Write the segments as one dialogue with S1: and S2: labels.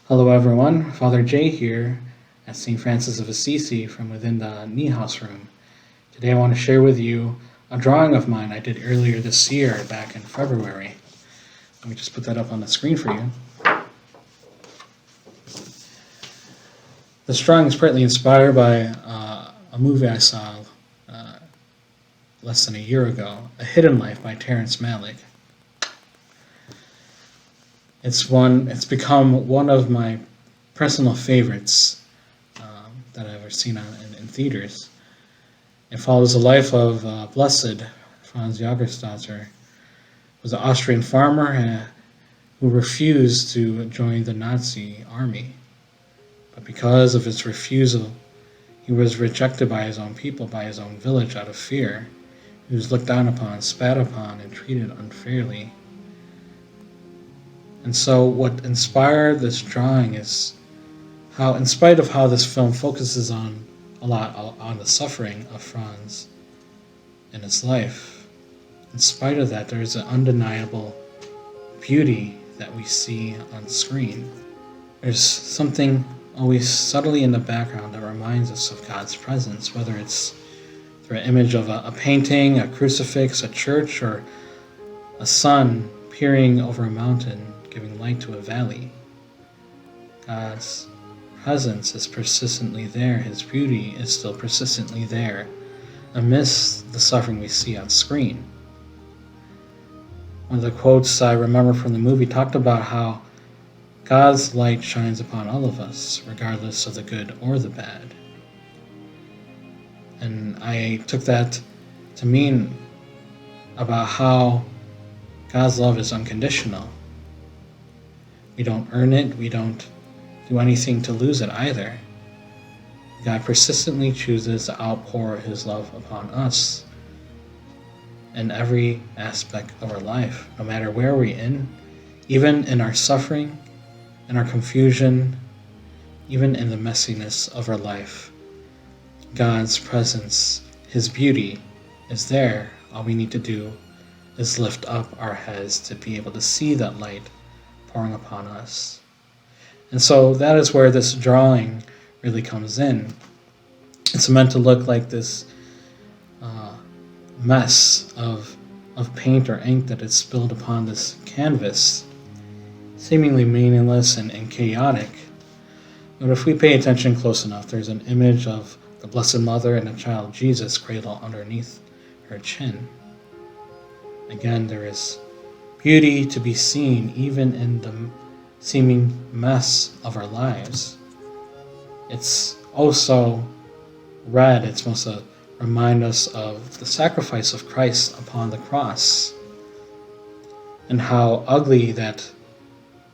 S1: Hello everyone, Father Jay here at St. Francis of Assisi from within the Niehaus room. Today I want to share with you a drawing of mine I did earlier this year, back in February. Let me just put that up on the screen for you. This drawing is partly inspired by a movie I saw less than a year ago, A Hidden Life by Terrence Malick. It's become one of my personal favorites that I've ever seen in theaters. It follows the life of Blessed Franz Jagerstatter, who was an Austrian farmer who refused to join the Nazi army. But because of his refusal, he was rejected by his own people, by his own village, out of fear. He was looked down upon, spat upon, and treated unfairly. And so what inspired this drawing is how, in spite of how this film focuses a lot on the suffering of Franz in his life, in spite of that, there is an undeniable beauty that we see on screen. There's something always subtly in the background that reminds us of God's presence, whether it's through an image of a painting, a crucifix, a church, or a sun peering over a mountain, giving light to a valley. God's presence is persistently there. His beauty is still persistently there amidst the suffering we see on screen. One of the quotes I remember from the movie talked about how God's light shines upon all of us, regardless of the good or the bad. And I took that to mean about how God's love is unconditional. We don't earn it, we don't do anything to lose it either. God persistently chooses to outpour his love upon us in every aspect of our life, no matter where we're in, even in our suffering, in our confusion, even in the messiness of our life. God's presence, his beauty is there. All we need to do is lift up our heads to be able to see that light pouring upon us. And so that is where this drawing really comes in. It's meant to look like this mess of paint or ink that is spilled upon this canvas, seemingly meaningless and chaotic. But if we pay attention close enough, there's an image of the Blessed Mother and the child Jesus cradled underneath her chin. Again, there is beauty to be seen even in the seeming mess of our lives. It's also red. It's supposed to remind us of the sacrifice of Christ upon the cross and how ugly that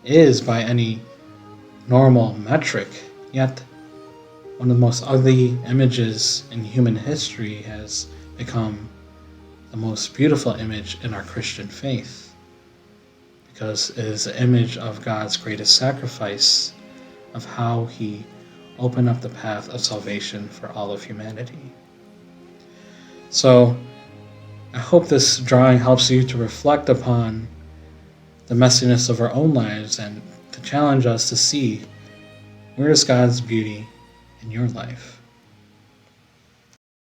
S1: is by any normal metric. Yet, one of the most ugly images in human history has become the most beautiful image in our Christian faith, because it is the image of God's greatest sacrifice, of how he opened up the path of salvation for all of humanity. So I hope this drawing helps you to reflect upon the messiness of our own lives and to challenge us to see, where is God's beauty in your life?